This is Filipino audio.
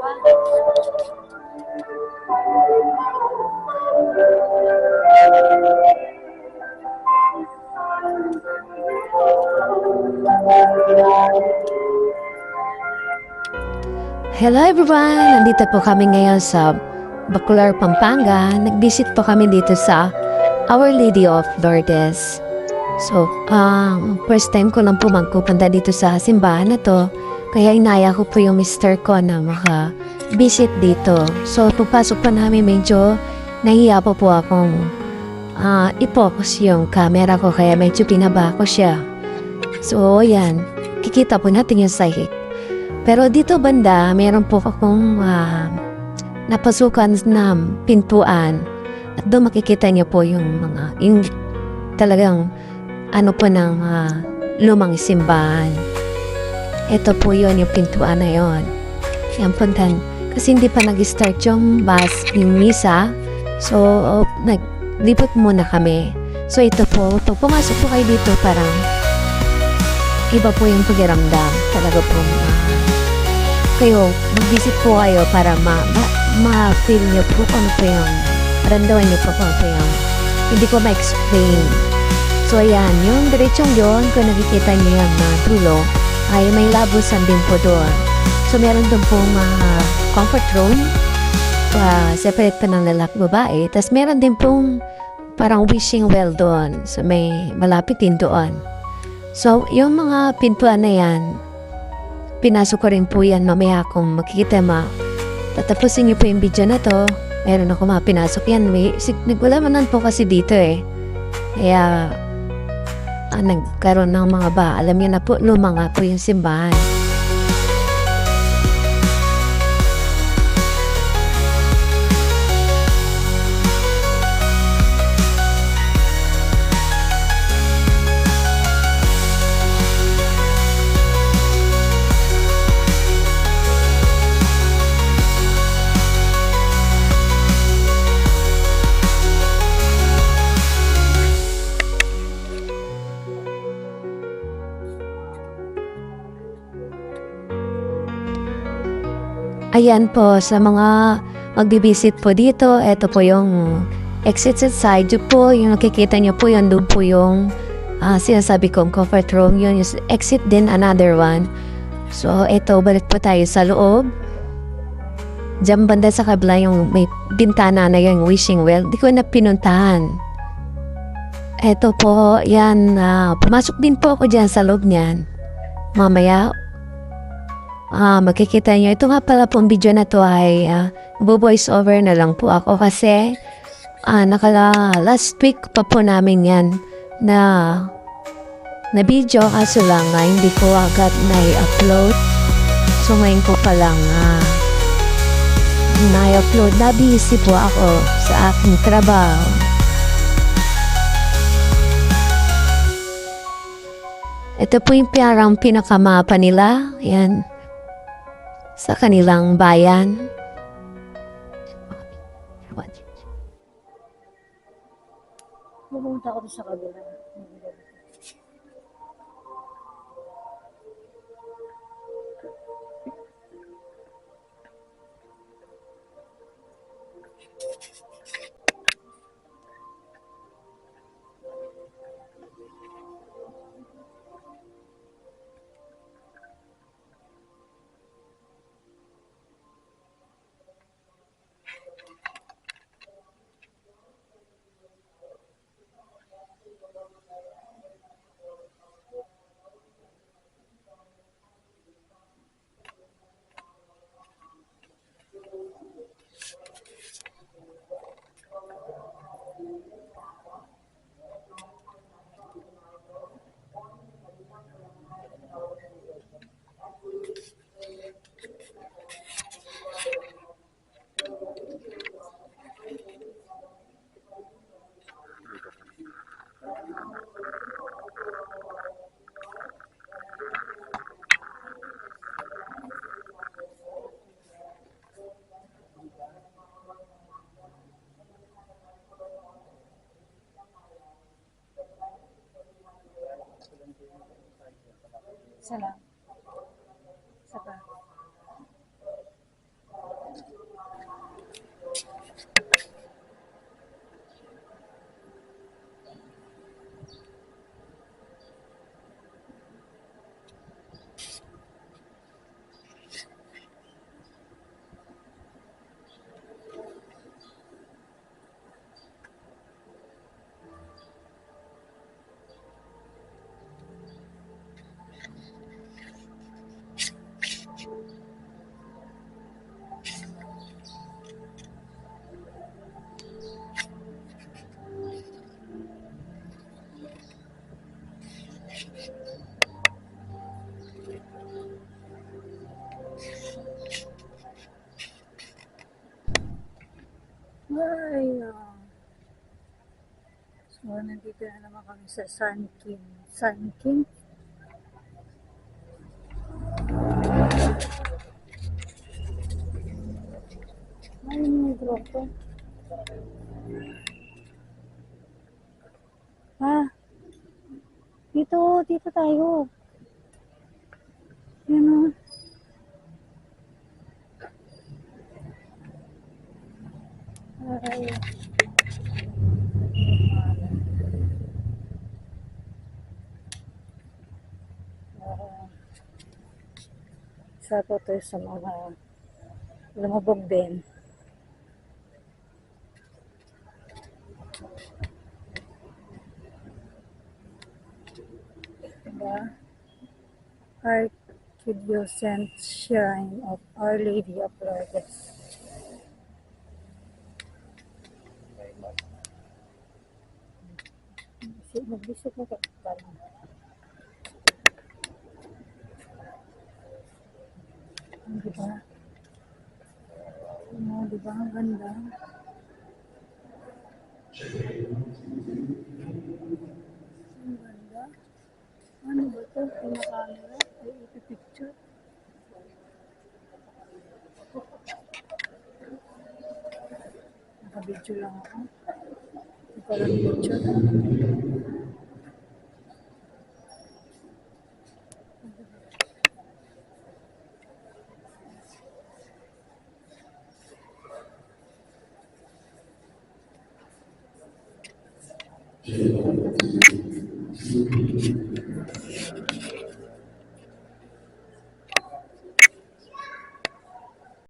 Hello everyone! Nandito po kami ngayon sa Bacolar, Pampanga. Nag-visit po kami dito sa Our Lady of Lourdes. So, first time ko lang po magpupunta dito sa simbahan na to. Kaya inaya ko po yung mister ko na maka-visit dito. So, pagpasok po namin medyo nahiya po akong i-focus yung camera ko. Kaya medyo pinaba ko siya. So, yan. Kikita po natin yung sahig. Pero dito banda, meron po akong napasukan na pintuan. At doon makikita niyo po yung talagang ng lumang simbahan. Ito po yun, yung pintuan na yun. Yan puntan. Kasi hindi pa nag-start yung misa. So, naglipot muna kami. So, ito po, pag pumasok po kayo dito, parang iba po yung pakiramdam. Talaga po kayo, mag-visit po kayo para ma-feel nyo po kung ano po yung maramdaman nyo po kung ano po yung hindi ko ma-explain. So ayan, yung diretsong yun, kung nakikita nyo yung dulo, ay may labusan din po doon. So meron doon pong comfort room, separate pa ng lalaki babae, tapos meron din pong parang wishing well doon. So may malapit din doon. So yung mga pintuan na yan, pinasok ko rin po yan mamaya kung makikita tatapusin niyo po yung video na to. Meron ako pinasok yan. Nagwalamanan po kasi dito eh. Kaya nagkaroon ng mga alam niyo na po, lumang nga po yung simbahan. Ayan po, sa mga magbibisit po dito, ito po yung exit side po, yung nakikita nyo po, yan doon po yung sinasabi kong comfort room, yun yung exit din, another one. So, ito, balik po tayo sa loob. Diyan banda sa kabila yung may bintana na yung wishing well, di ko na pinuntahan. Ito po, yan, pumasok din po ako dyan sa loob niyan. Mamaya, makikita nyo. Ito nga pala pong video na to ay voice over na lang po ako kasi last week pa po namin yan na video kaso lang hindi ko agad na-upload. So ngayon ko pa lang na-upload. Na-busy po ako sa aking trabaho. Ito po yung parang pinakamapa nila. Yan. Sa kanilang bayan. Pumunta ako sa kabila. Isa lang. Isa pa. Ay, so, nandito na naman kami sa Sun King. Sun King? Ay, may grotto. Ah, dito tayo. Yan o. Ay, isa po to sa mga lumabog din. Diba? Archdiocese Shrine of Our Lady of Lourdes. Mag-visit na ka. Diba? Diba? Ang ganda. Ang ganda. Ano ba ito? Pinakamera? Ay, ipipicture. Naka-video lang ako. Hindi ko lang picture.